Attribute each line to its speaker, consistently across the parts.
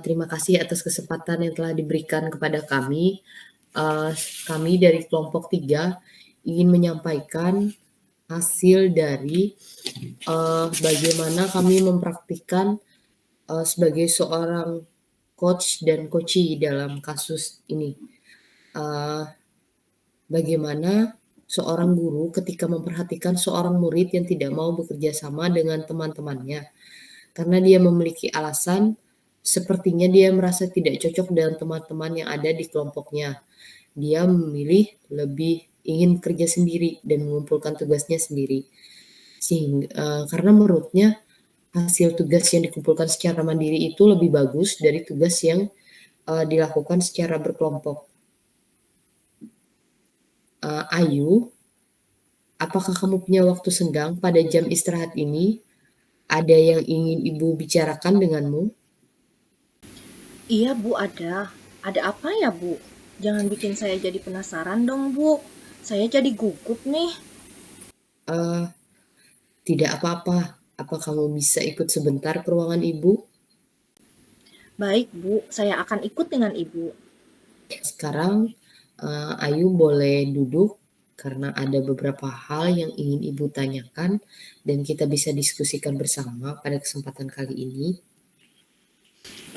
Speaker 1: Terima kasih atas kesempatan yang telah diberikan kepada kami. Eee, Kami dari kelompok 3 ingin menyampaikan hasil dari, bagaimana kami mempraktikkan, sebagai seorang coach dan coachee dalam kasus ini. Eee, Bagaimana seorang guru ketika memperhatikan seorang murid yang tidak mau bekerja sama dengan teman-temannya. Karena dia memiliki alasan, sepertinya dia merasa tidak cocok dengan teman-teman yang ada di kelompoknya. Dia memilih lebih ingin kerja sendiri dan mengumpulkan tugasnya sendiri. Karena menurutnya hasil tugas yang dikumpulkan secara mandiri itu lebih bagus dari tugas yang, dilakukan secara berkelompok. Ayu, apakah kamu punya waktu senggang pada jam istirahat ini? Ada yang ingin Ibu bicarakan denganmu?
Speaker 2: Iya Bu, ada. Ada apa ya Bu? Jangan bikin saya jadi penasaran dong Bu. Saya jadi gugup nih.
Speaker 1: Eee, Tidak apa-apa. Apa kamu bisa ikut sebentar ke ruangan Ibu?
Speaker 2: Baik Bu, saya akan ikut dengan Ibu.
Speaker 1: Sekarang, Ayu boleh duduk karena ada beberapa hal yang ingin Ibu tanyakan dan kita bisa diskusikan bersama pada kesempatan kali ini.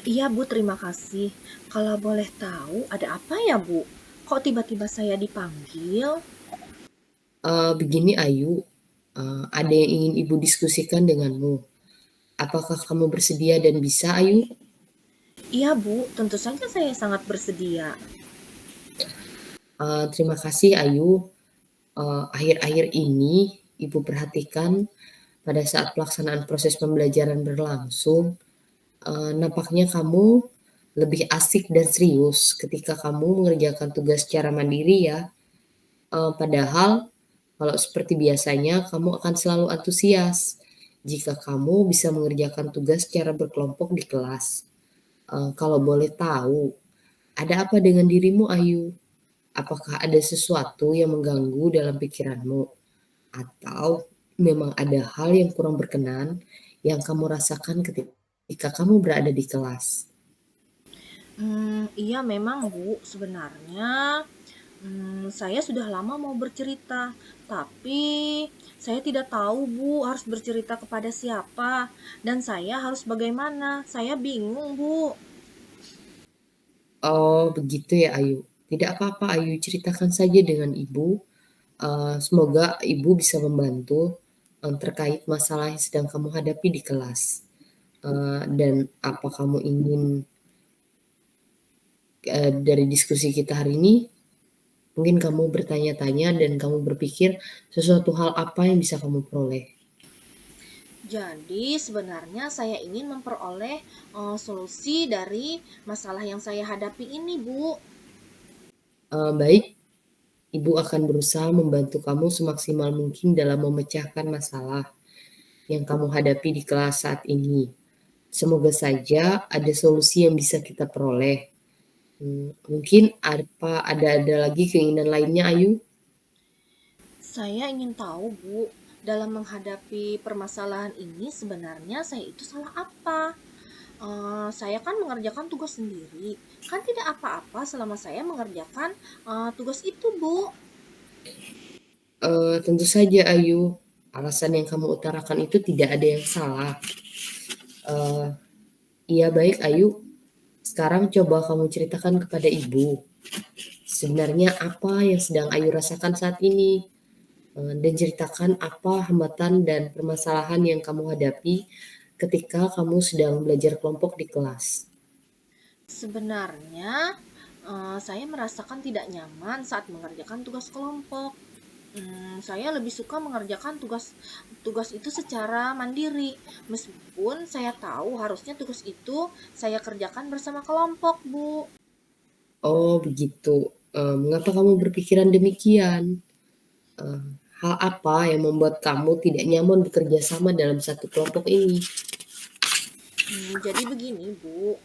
Speaker 2: Iya Bu, terima kasih. Kalau boleh tahu ada apa ya Bu? Kok tiba-tiba saya dipanggil?
Speaker 1: Begini Ayu, ada yang ingin Ibu diskusikan denganmu. Apakah kamu bersedia dan bisa Ayu?
Speaker 2: Iya Bu, tentu saja saya sangat bersedia.
Speaker 1: Terima kasih Ayu. Akhir-akhir ini Ibu perhatikan pada saat pelaksanaan proses pembelajaran berlangsung, nampaknya kamu lebih asik dan serius ketika kamu mengerjakan tugas secara mandiri ya. Padahal kalau seperti biasanya kamu akan selalu antusias jika kamu bisa mengerjakan tugas secara berkelompok di kelas. Kalau boleh tahu, ada apa dengan dirimu Ayu? Apakah ada sesuatu yang mengganggu dalam pikiranmu? Atau memang ada hal yang kurang berkenan yang kamu rasakan ketika kamu berada di kelas?
Speaker 2: Iya memang Bu, sebenarnya saya sudah lama mau bercerita, tapi saya tidak tahu Bu harus bercerita kepada siapa dan saya harus bagaimana. Saya bingung Bu.
Speaker 1: Oh, begitu ya Ayu. Tidak apa-apa Ayu, ceritakan saja dengan ibu. Semoga ibu bisa membantu, terkait masalah yang sedang kamu hadapi di kelas. Dan apa kamu ingin, dari diskusi kita hari ini, mungkin kamu bertanya-tanya dan kamu berpikir sesuatu hal apa yang bisa kamu peroleh.
Speaker 2: Jadi sebenarnya saya ingin memperoleh solusi dari masalah yang saya hadapi ini Bu.
Speaker 1: Baik, ibu akan berusaha membantu kamu semaksimal mungkin dalam memecahkan masalah yang kamu hadapi di kelas saat ini. Semoga saja ada solusi yang bisa kita peroleh. Mungkin ada lagi keinginan lainnya Ayu?
Speaker 2: Saya ingin tahu Bu, dalam menghadapi permasalahan ini sebenarnya saya itu salah apa? Saya kan mengerjakan tugas sendiri, kan tidak apa-apa selama saya mengerjakan tugas itu Bu.
Speaker 1: Tentu saja Ayu, alasan yang kamu utarakan itu tidak ada yang salah. Eee, iya baik Ayu, sekarang coba kamu ceritakan kepada ibu, sebenarnya apa yang sedang Ayu rasakan saat ini? Dan ceritakan apa hambatan dan permasalahan yang kamu hadapi ketika kamu sedang belajar kelompok di kelas.
Speaker 2: Sebenarnya saya merasakan tidak nyaman saat mengerjakan tugas kelompok. Saya lebih suka mengerjakan tugas tugas itu secara mandiri, meskipun saya tahu harusnya tugas itu saya kerjakan bersama kelompok, Bu.
Speaker 1: Oh begitu, mengapa kamu berpikiran demikian? Eee, Hal apa yang membuat kamu tidak nyaman bekerja sama dalam satu kelompok ini?
Speaker 2: Jadi begini, Bu,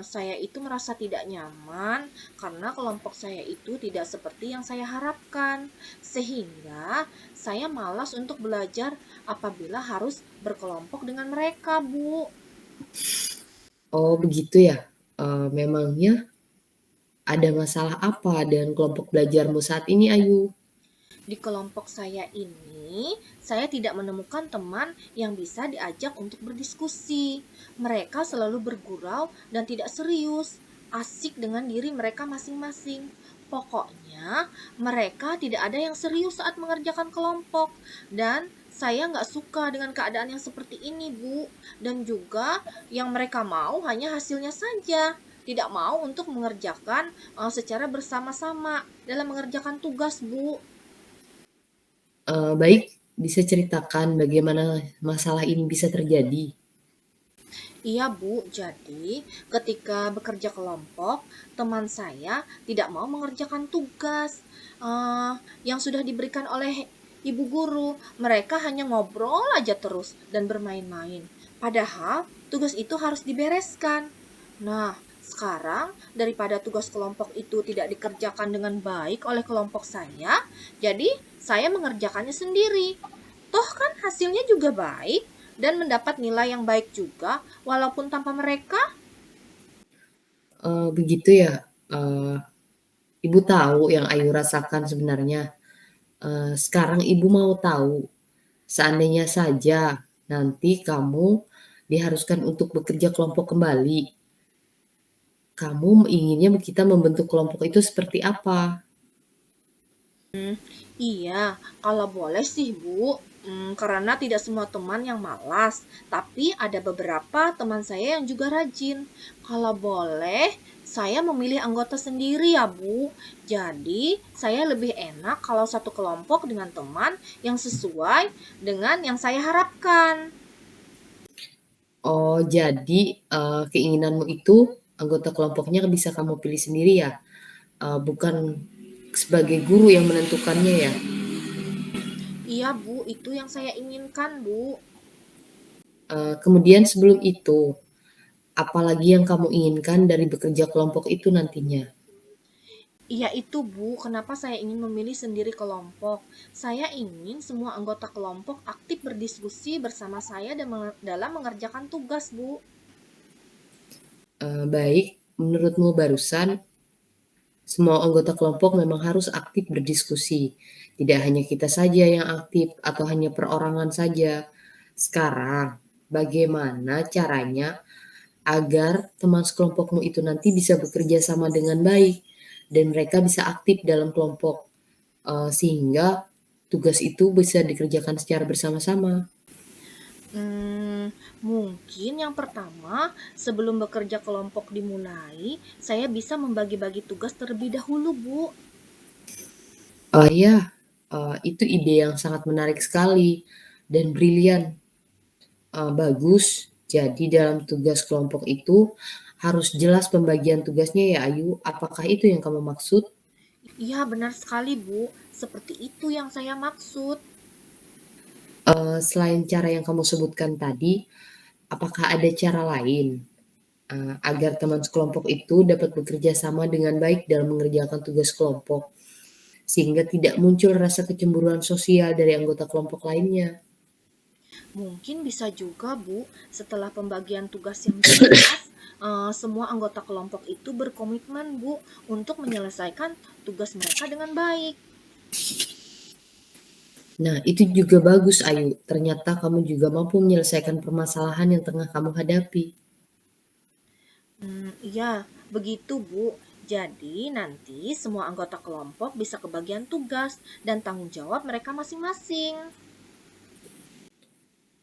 Speaker 2: saya itu merasa tidak nyaman karena kelompok saya itu tidak seperti yang saya harapkan, sehingga saya malas untuk belajar apabila harus berkelompok dengan mereka, Bu.
Speaker 1: Oh begitu ya? Memangnya ada masalah apa dengan kelompok belajarmu saat ini, Ayu?
Speaker 2: Di kelompok saya ini, saya tidak menemukan teman yang bisa diajak untuk berdiskusi. Mereka selalu bergurau dan tidak serius, asik dengan diri mereka masing-masing. Pokoknya, mereka tidak ada yang serius saat mengerjakan kelompok. Dan saya nggak suka dengan keadaan yang seperti ini, Bu. Dan juga yang mereka mau hanya hasilnya saja. Tidak mau untuk mengerjakan secara bersama-sama dalam mengerjakan tugas, Bu.
Speaker 1: Baik, bisa ceritakan bagaimana masalah ini bisa terjadi?
Speaker 2: Iya, Bu. Jadi, ketika bekerja kelompok, teman saya tidak mau mengerjakan tugas yang sudah diberikan oleh ibu guru. Mereka hanya ngobrol aja terus dan bermain-main. Padahal tugas itu harus dibereskan. Nah, sekarang daripada tugas kelompok itu tidak dikerjakan dengan baik oleh kelompok saya, jadi saya mengerjakannya sendiri. Toh kan hasilnya juga baik dan mendapat nilai yang baik juga walaupun tanpa mereka.
Speaker 1: Begitu ya? Eee, Ibu tahu yang Ayu rasakan sebenarnya. Sekarang Ibu mau tahu, seandainya saja nanti kamu diharuskan untuk bekerja kelompok kembali, kamu inginnya kita membentuk kelompok itu seperti apa?
Speaker 2: Iya, kalau boleh sih Bu, karena tidak semua teman yang malas, tapi ada beberapa teman saya yang juga rajin. Kalau boleh, saya memilih anggota sendiri ya Bu. Jadi, saya lebih enak kalau satu kelompok dengan teman yang sesuai dengan yang saya harapkan.
Speaker 1: Oh, jadi, keinginanmu itu anggota kelompoknya bisa kamu pilih sendiri ya? Bukan sebagai guru yang menentukannya ya?
Speaker 2: Iya Bu, itu yang saya inginkan Bu.
Speaker 1: Kemudian sebelum itu, apalagi yang kamu inginkan dari bekerja kelompok itu nantinya?
Speaker 2: Iya itu Bu, kenapa saya ingin memilih sendiri kelompok. Saya ingin semua anggota kelompok aktif berdiskusi bersama saya dan dalam mengerjakan tugas Bu.
Speaker 1: Baik, menurutmu barusan semua anggota kelompok memang harus aktif berdiskusi. Tidak hanya kita saja yang aktif atau hanya perorangan saja. Sekarang, bagaimana caranya agar teman sekelompokmu itu nanti bisa bekerja sama dengan baik dan mereka bisa aktif dalam kelompok, sehingga tugas itu bisa dikerjakan secara bersama-sama?
Speaker 2: Mungkin yang pertama, sebelum bekerja kelompok dimulai, saya bisa membagi-bagi tugas terlebih dahulu Bu.
Speaker 1: Ya, itu ide yang sangat menarik sekali dan brilian. Bagus. Jadi dalam tugas kelompok itu harus jelas pembagian tugasnya ya, Ayu. Apakah itu yang kamu maksud?
Speaker 2: Iya benar sekali Bu, seperti itu yang saya maksud.
Speaker 1: Selain cara yang kamu sebutkan tadi, apakah ada cara lain, agar teman sekelompok itu dapat bekerja sama dengan baik dalam mengerjakan tugas kelompok, sehingga tidak muncul rasa kecemburuan sosial dari anggota kelompok lainnya?
Speaker 2: Mungkin bisa juga Bu, setelah pembagian tugas yang jelas, semua anggota kelompok itu berkomitmen Bu untuk menyelesaikan tugas mereka dengan baik.
Speaker 1: Nah, itu juga bagus, Ayu. Ternyata kamu juga mampu menyelesaikan permasalahan yang tengah kamu hadapi.
Speaker 2: Iya, begitu Bu. Jadi nanti semua anggota kelompok bisa kebagian tugas dan tanggung jawab mereka masing-masing.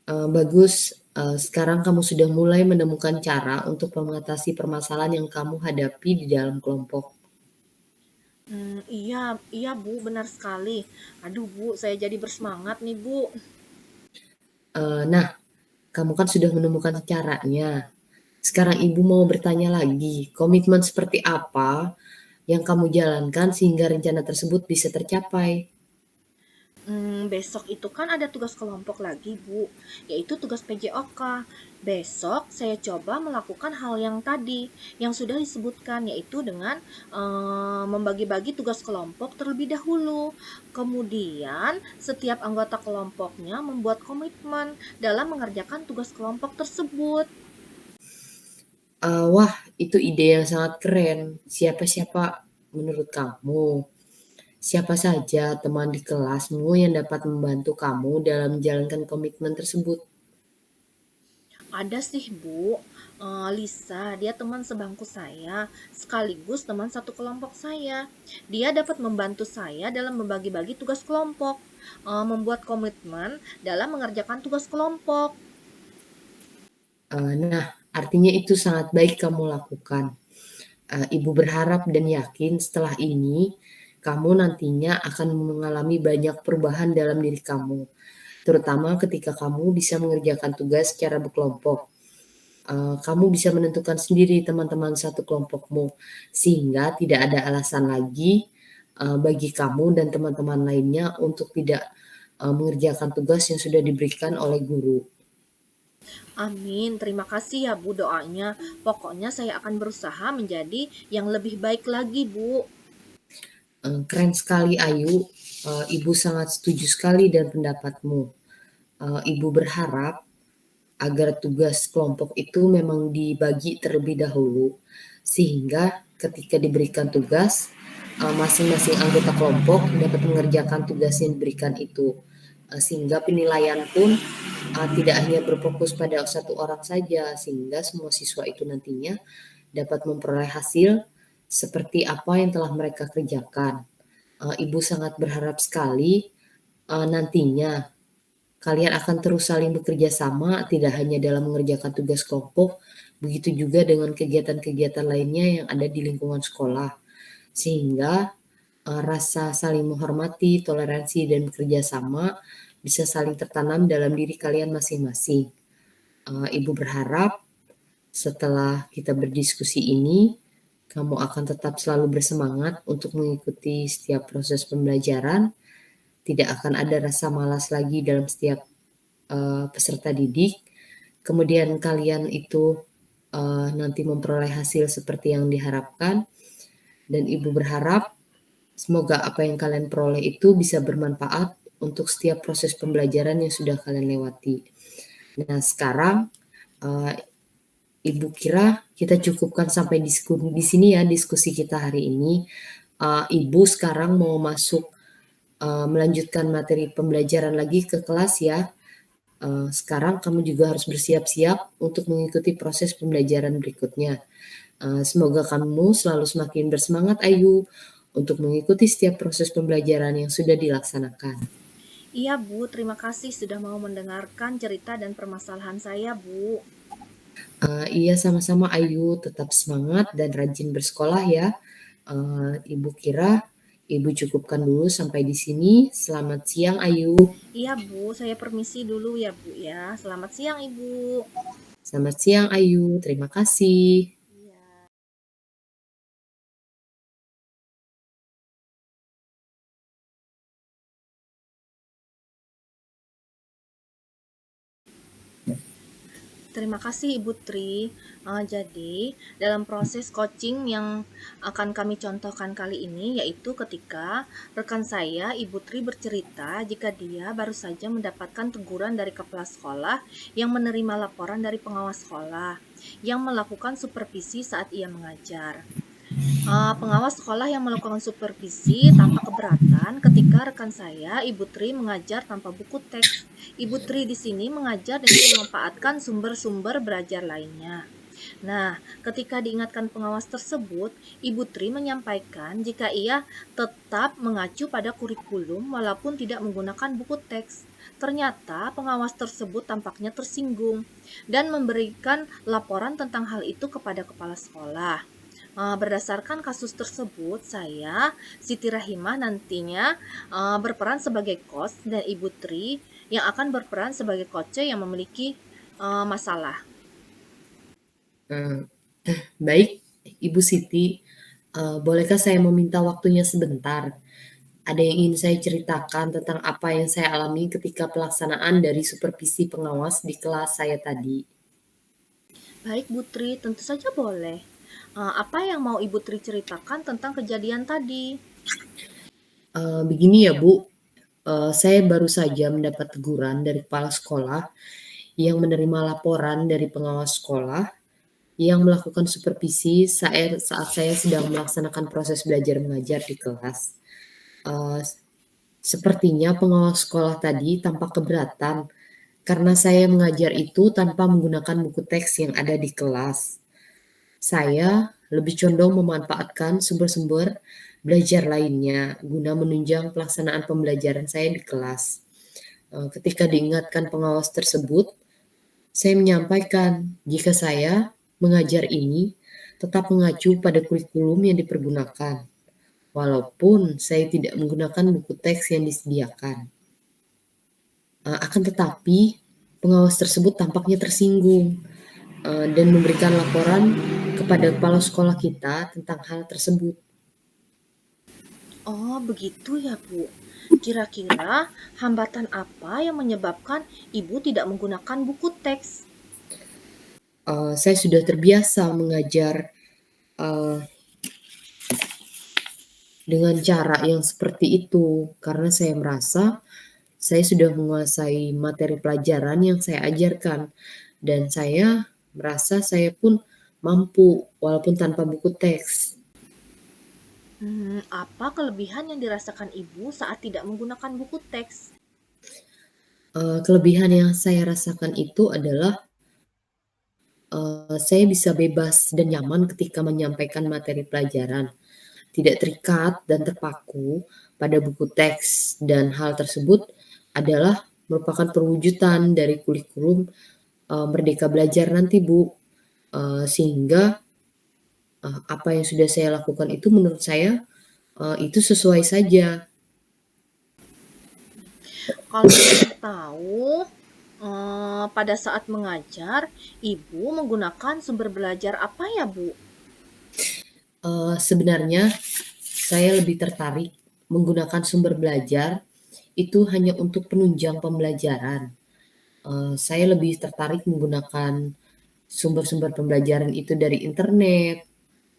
Speaker 1: Bagus, sekarang kamu sudah mulai menemukan cara untuk mengatasi permasalahan yang kamu hadapi di dalam kelompok.
Speaker 2: Iya, iya Bu, benar sekali. Aduh Bu, saya jadi bersemangat nih Bu.
Speaker 1: Nah, kamu kan sudah menemukan caranya. Sekarang ibu mau bertanya lagi, komitmen seperti apa yang kamu jalankan sehingga rencana tersebut bisa tercapai?
Speaker 2: Besok itu kan ada tugas kelompok lagi Bu, yaitu tugas PJOK. Besok saya coba melakukan hal yang tadi, yang sudah disebutkan, yaitu dengan membagi-bagi tugas kelompok terlebih dahulu. Kemudian setiap anggota kelompoknya membuat komitmen dalam mengerjakan tugas kelompok tersebut.
Speaker 1: Wah, itu ide yang sangat keren. Siapa-siapa menurut kamu? Siapa saja teman di kelasmu yang dapat membantu kamu dalam menjalankan komitmen tersebut?
Speaker 2: Ada sih Bu, Lisa, dia teman sebangku saya, sekaligus teman satu kelompok saya. Dia dapat membantu saya dalam membagi-bagi tugas kelompok, membuat komitmen dalam mengerjakan tugas kelompok.
Speaker 1: Nah, artinya itu sangat baik kamu lakukan. Ibu berharap dan yakin setelah ini kamu nantinya akan mengalami banyak perubahan dalam diri kamu, terutama ketika kamu bisa mengerjakan tugas secara berkelompok. Kamu bisa menentukan sendiri teman-teman satu kelompokmu, sehingga tidak ada alasan lagi bagi kamu dan teman-teman lainnya untuk tidak mengerjakan tugas yang sudah diberikan oleh guru.
Speaker 2: Amin, terima kasih ya Bu doanya. Pokoknya saya akan berusaha menjadi yang lebih baik lagi Bu.
Speaker 1: Keren sekali Ayu, Ibu sangat setuju sekali dengan pendapatmu. Ibu berharap agar tugas kelompok itu memang dibagi terlebih dahulu, sehingga ketika diberikan tugas, masing-masing anggota kelompok dapat mengerjakan tugas yang diberikan itu. Sehingga penilaian pun tidak hanya berfokus pada satu orang saja, sehingga semua siswa itu nantinya dapat memperoleh hasil seperti apa yang telah mereka kerjakan. Ibu sangat berharap sekali nantinya kalian akan terus saling bekerja sama, tidak hanya dalam mengerjakan tugas kelompok, begitu juga dengan kegiatan-kegiatan lainnya yang ada di lingkungan sekolah. Sehingga rasa saling menghormati, toleransi, dan bekerja sama bisa saling tertanam dalam diri kalian masing-masing. Ibu berharap setelah kita berdiskusi ini, kamu akan tetap selalu bersemangat untuk mengikuti setiap proses pembelajaran, tidak akan ada rasa malas lagi dalam setiap peserta didik, kemudian kalian itu nanti memperoleh hasil seperti yang diharapkan, dan Ibu berharap semoga apa yang kalian peroleh itu bisa bermanfaat untuk setiap proses pembelajaran yang sudah kalian lewati. Nah, sekarang uh, Ibu kira kita cukupkan sampai di sini ya diskusi kita hari ini. Ibu sekarang mau masuk melanjutkan materi pembelajaran lagi ke kelas ya. Sekarang kamu juga harus bersiap-siap untuk mengikuti proses pembelajaran berikutnya. Semoga kamu selalu semakin bersemangat, Ayu, untuk mengikuti setiap proses pembelajaran yang sudah dilaksanakan.
Speaker 2: Iya Bu, terima kasih sudah mau mendengarkan cerita dan permasalahan saya Bu.
Speaker 1: Iya, sama-sama, Ayu. Tetap semangat dan rajin bersekolah ya. Ibu kira Ibu cukupkan dulu sampai di sini. Selamat siang, Ayu.
Speaker 2: Iya Bu, saya permisi dulu ya Bu ya. Selamat siang Ibu.
Speaker 1: Selamat siang, Ayu. Terima kasih.
Speaker 2: Iya. Terima kasih Ibu Tri. Jadi, dalam proses coaching yang akan kami contohkan kali ini, yaitu ketika rekan saya, Ibu Tri bercerita jika dia baru saja mendapatkan teguran dari kepala sekolah yang menerima laporan dari pengawas sekolah yang melakukan supervisi saat ia mengajar. Pengawas sekolah yang melakukan supervisi tanpa keberatan ketika rekan saya, Ibu Tri, mengajar tanpa buku teks. Ibu Tri di sini mengajar dengan memanfaatkan sumber-sumber belajar lainnya. Nah, ketika diingatkan pengawas tersebut, Ibu Tri menyampaikan jika ia tetap mengacu pada kurikulum walaupun tidak menggunakan buku teks. Ternyata pengawas tersebut tampaknya tersinggung dan memberikan laporan tentang hal itu kepada kepala sekolah. Berdasarkan kasus tersebut, saya, Siti Rahimah, nantinya berperan sebagai coach dan Ibu Tri yang akan berperan sebagai coach yang memiliki masalah.
Speaker 1: Eee, Baik, Ibu Siti, bolehkah saya meminta waktunya sebentar? Ada yang ingin saya ceritakan tentang apa yang saya alami ketika pelaksanaan dari supervisi pengawas di kelas saya tadi.
Speaker 2: Baik, Bu Tri, tentu saja boleh. Apa yang mau Ibu Tri ceritakan tentang kejadian tadi?
Speaker 1: Begini ya Bu, saya baru saja mendapat teguran dari kepala sekolah yang menerima laporan dari pengawas sekolah yang melakukan supervisi saat saya sedang melaksanakan proses belajar mengajar di kelas. Eee, Sepertinya pengawas sekolah tadi tampak keberatan karena saya mengajar itu tanpa menggunakan buku teks yang ada di kelas. Saya lebih condong memanfaatkan sumber-sumber belajar lainnya guna menunjang pelaksanaan pembelajaran saya di kelas. Ketika diingatkan pengawas tersebut, saya menyampaikan jika saya mengajar ini tetap mengacu pada kurikulum yang dipergunakan, walaupun saya tidak menggunakan buku teks yang disediakan. Akan tetapi, pengawas tersebut tampaknya tersinggung dan memberikan laporan kepada kepala sekolah kita tentang hal tersebut.
Speaker 2: Oh, begitu ya, Bu. Kira-kira hambatan apa yang menyebabkan Ibu tidak menggunakan buku teks?
Speaker 1: Saya sudah terbiasa mengajar uh, dengan cara yang seperti itu karena saya merasa saya sudah menguasai materi pelajaran yang saya ajarkan dan saya merasa saya pun mampu walaupun tanpa buku teks.
Speaker 2: Apa kelebihan yang dirasakan Ibu saat tidak menggunakan buku teks?
Speaker 1: Kelebihan yang saya rasakan itu adalah saya bisa bebas dan nyaman ketika menyampaikan materi pelajaran, tidak terikat dan terpaku pada buku teks, dan hal tersebut adalah merupakan perwujudan dari kurikulum Merdeka Belajar nanti, Bu. Sehingga apa yang sudah saya lakukan itu menurut saya itu sesuai saja.
Speaker 2: Kalau boleh tahu, pada saat mengajar, Ibu menggunakan sumber belajar apa ya, Bu?
Speaker 1: Sebenarnya saya lebih tertarik menggunakan sumber belajar itu hanya untuk penunjang pembelajaran. Saya lebih tertarik menggunakan sumber-sumber pembelajaran itu dari internet,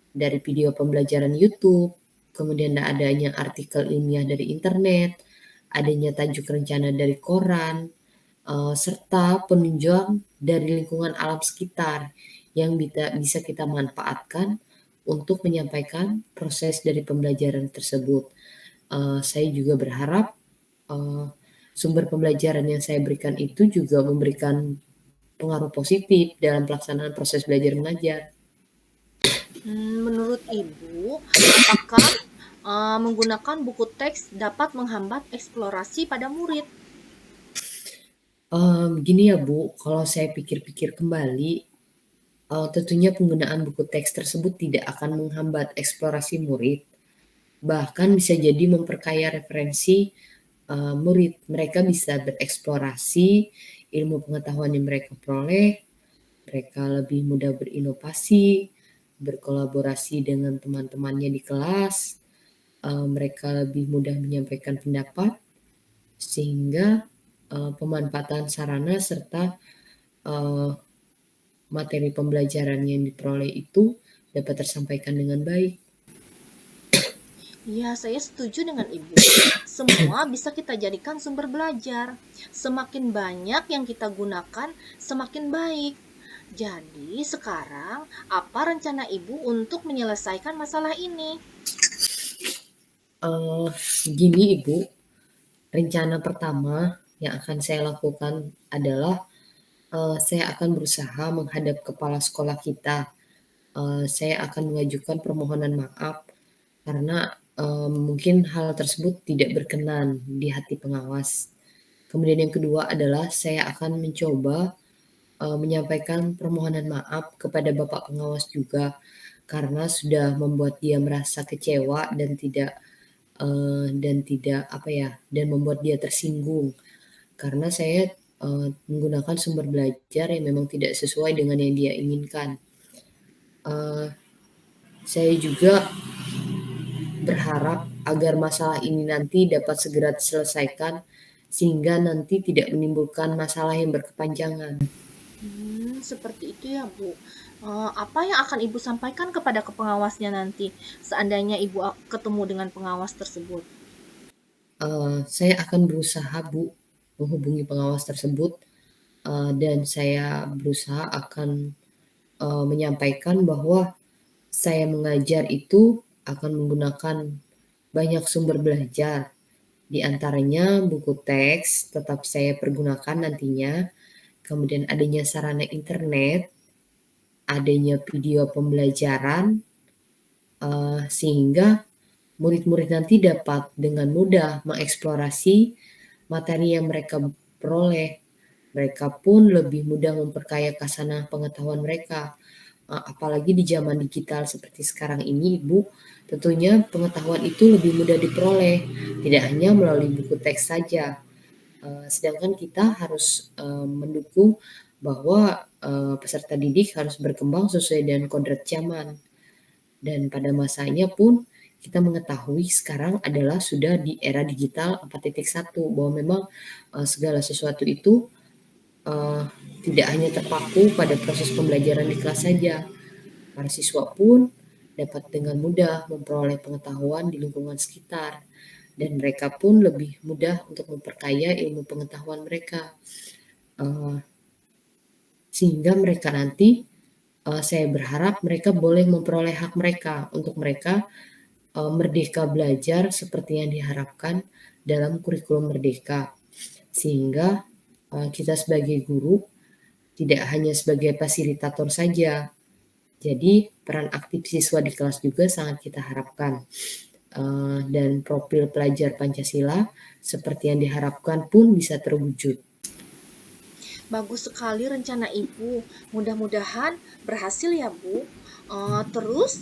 Speaker 1: dari video pembelajaran YouTube, kemudian adanya artikel ilmiah dari internet, adanya tajuk rencana dari koran, serta penunjang dari lingkungan alam sekitar yang bisa kita manfaatkan untuk menyampaikan proses dari pembelajaran tersebut. Saya juga berharap uh, sumber pembelajaran yang saya berikan itu juga memberikan pengaruh positif dalam pelaksanaan proses belajar mengajar.
Speaker 2: Menurut Ibu, apakah menggunakan buku teks dapat menghambat eksplorasi pada murid?
Speaker 1: Gini ya Bu, kalau saya pikir-pikir kembali, tentunya penggunaan buku teks tersebut tidak akan menghambat eksplorasi murid, bahkan bisa jadi memperkaya referensi murid. Mereka bisa bereksplorasi ilmu pengetahuan yang mereka peroleh, mereka lebih mudah berinovasi, berkolaborasi dengan teman-temannya di kelas, mereka lebih mudah menyampaikan pendapat, sehingga pemanfaatan sarana serta uh, materi pembelajaran yang diperoleh itu dapat tersampaikan dengan baik.
Speaker 2: Ya, saya setuju dengan Ibu. Semua bisa kita jadikan sumber belajar. Semakin banyak yang kita gunakan, semakin baik. Jadi, sekarang apa rencana Ibu untuk menyelesaikan masalah ini?
Speaker 1: Uh, Gini Ibu, rencana pertama yang akan saya lakukan adalah saya akan berusaha menghadap kepala sekolah kita. Saya akan mengajukan permohonan maaf karena mungkin hal tersebut tidak berkenan di hati pengawas. Kemudian yang kedua adalah saya akan mencoba menyampaikan permohonan maaf kepada Bapak pengawas juga karena sudah membuat dia merasa kecewa dan tidak apa ya, dan membuat dia tersinggung karena saya, menggunakan sumber belajar yang memang tidak sesuai dengan yang dia inginkan. Eee, saya juga berharap agar masalah ini nanti dapat segera diselesaikan, sehingga nanti tidak menimbulkan masalah yang berkepanjangan.
Speaker 2: Seperti itu ya, Bu. Apa yang akan Ibu sampaikan kepada pengawasnya nanti, seandainya Ibu ketemu dengan pengawas tersebut?
Speaker 1: Saya akan berusaha, Bu, menghubungi pengawas tersebut, dan saya berusaha akan, menyampaikan bahwa saya mengajar itu akan menggunakan banyak sumber belajar, di antaranya buku teks tetap saya pergunakan nantinya, kemudian adanya sarana internet, adanya video pembelajaran, sehingga murid-murid nanti dapat dengan mudah mengeksplorasi materi yang mereka peroleh. Mereka pun lebih mudah memperkaya khasanah pengetahuan mereka. Apalagi di zaman digital seperti sekarang ini, Ibu, tentunya pengetahuan itu lebih mudah diperoleh, tidak hanya melalui buku teks saja. Sedangkan kita harus, mendukung bahwa, peserta didik harus berkembang sesuai dengan kodrat zaman. Dan pada masanya pun kita mengetahui sekarang adalah sudah di era digital 4.1 bahwa memang, segala sesuatu itu, eee, tidak hanya terpaku pada proses pembelajaran di kelas saja. Para siswa pun dapat dengan mudah memperoleh pengetahuan di lingkungan sekitar, dan mereka pun lebih mudah untuk memperkaya ilmu pengetahuan mereka, eee, sehingga mereka nanti, saya berharap mereka boleh memperoleh hak mereka untuk mereka, merdeka belajar seperti yang diharapkan dalam kurikulum Merdeka. Sehingga, kita sebagai guru tidak hanya sebagai fasilitator saja, jadi peran aktif siswa di kelas juga sangat kita harapkan, dan profil pelajar Pancasila seperti yang diharapkan pun bisa terwujud.
Speaker 2: Bagus sekali rencana Ibu. Mudah-mudahan berhasil ya, Bu. Terus,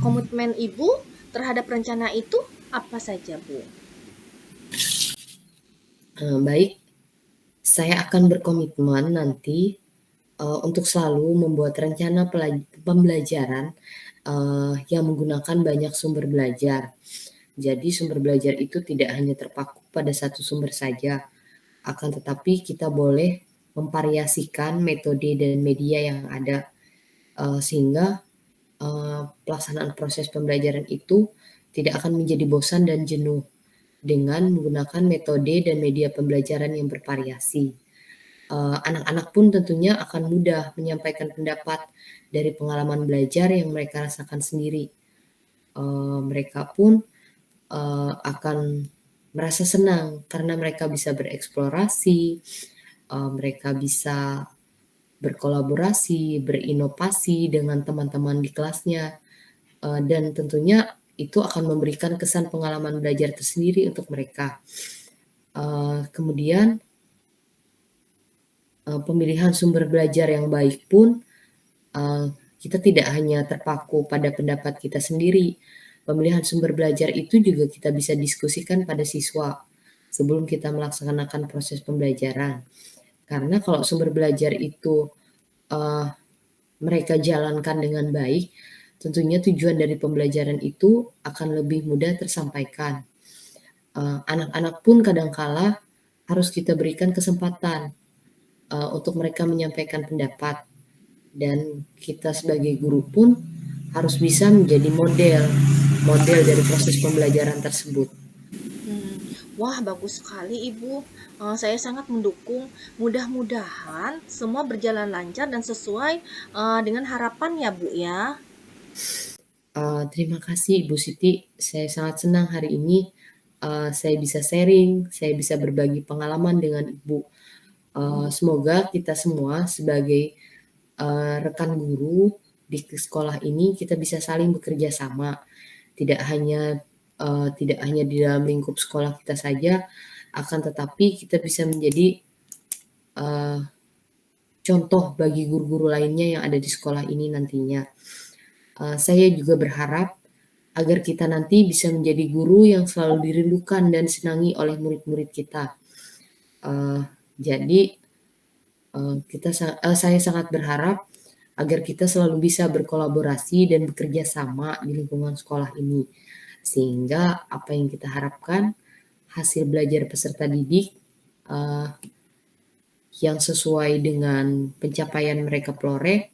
Speaker 2: komitmen Ibu terhadap rencana itu apa saja, Bu?
Speaker 1: Baik, saya akan berkomitmen nanti, untuk selalu membuat rencana pembelajaran, yang menggunakan banyak sumber belajar. Jadi sumber belajar itu tidak hanya terpaku pada satu sumber saja, akan tetapi kita boleh memvariasikan metode dan media yang ada, sehingga, pelaksanaan proses pembelajaran itu tidak akan menjadi bosan dan jenuh dengan menggunakan metode dan media pembelajaran yang bervariasi. Anak-anak pun tentunya akan mudah menyampaikan pendapat dari pengalaman belajar yang mereka rasakan sendiri. Mereka pun, akan merasa senang karena mereka bisa bereksplorasi, mereka bisa berkolaborasi, berinovasi dengan teman-teman di kelasnya, dan tentunya itu akan memberikan kesan pengalaman belajar tersendiri untuk mereka. Kemudian, pemilihan sumber belajar yang baik pun, kita tidak hanya terpaku pada pendapat kita sendiri. Pemilihan sumber belajar itu juga kita bisa diskusikan pada siswa sebelum kita melaksanakan proses pembelajaran. Karena kalau sumber belajar itu, eee, mereka jalankan dengan baik, tentunya tujuan dari pembelajaran itu akan lebih mudah tersampaikan. Anak-anak pun kadangkala harus kita berikan kesempatan, untuk mereka menyampaikan pendapat, dan kita sebagai guru pun harus bisa menjadi model dari proses pembelajaran tersebut.
Speaker 2: Hmm, Wah, bagus sekali Ibu. Saya sangat mendukung. Mudah-mudahan semua berjalan lancar dan sesuai dengan harapan ya, Bu ya.
Speaker 1: Terima kasih Ibu Siti, saya sangat senang hari ini, saya bisa sharing, saya bisa berbagi pengalaman dengan Ibu. Semoga kita semua sebagai, rekan guru di sekolah ini kita bisa saling bekerja sama, tidak hanya, tidak hanya di dalam lingkup sekolah kita saja, akan tetapi kita bisa menjadi, contoh bagi guru-guru lainnya yang ada di sekolah ini nantinya. Saya juga berharap agar kita nanti bisa menjadi guru yang selalu dirindukan dan disenangi oleh murid-murid kita. Eee, jadi, saya sangat berharap agar kita selalu bisa berkolaborasi dan bekerja sama di lingkungan sekolah ini. Sehingga apa yang kita harapkan, hasil belajar peserta didik, eee, yang sesuai dengan pencapaian mereka peroleh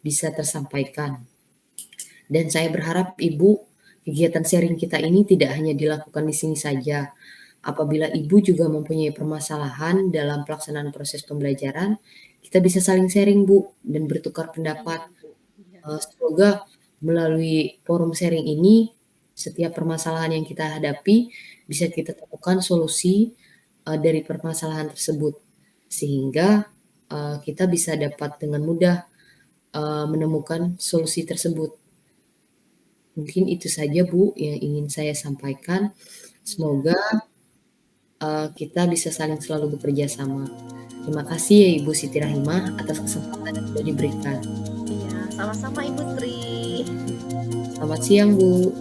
Speaker 1: bisa tersampaikan. Dan saya berharap Ibu, kegiatan sharing kita ini tidak hanya dilakukan di sini saja. Apabila Ibu juga mempunyai permasalahan dalam pelaksanaan proses pembelajaran, kita bisa saling sharing Bu, dan bertukar pendapat.
Speaker 2: Iya, Bu. Iya.
Speaker 1: Semoga melalui forum sharing ini, setiap permasalahan yang kita hadapi bisa kita temukan solusi, dari permasalahan tersebut. Sehingga, kita bisa dapat dengan mudah, menemukan solusi tersebut. Mungkin itu saja Bu yang ingin saya sampaikan.
Speaker 2: Iya.
Speaker 1: Semoga, kita bisa saling selalu bekerja sama. Terima kasih ya Ibu Siti Rahimah atas kesempatan yang sudah diberikan.
Speaker 2: Iya, sama-sama Ibu Tri.
Speaker 1: Selamat siang Bu.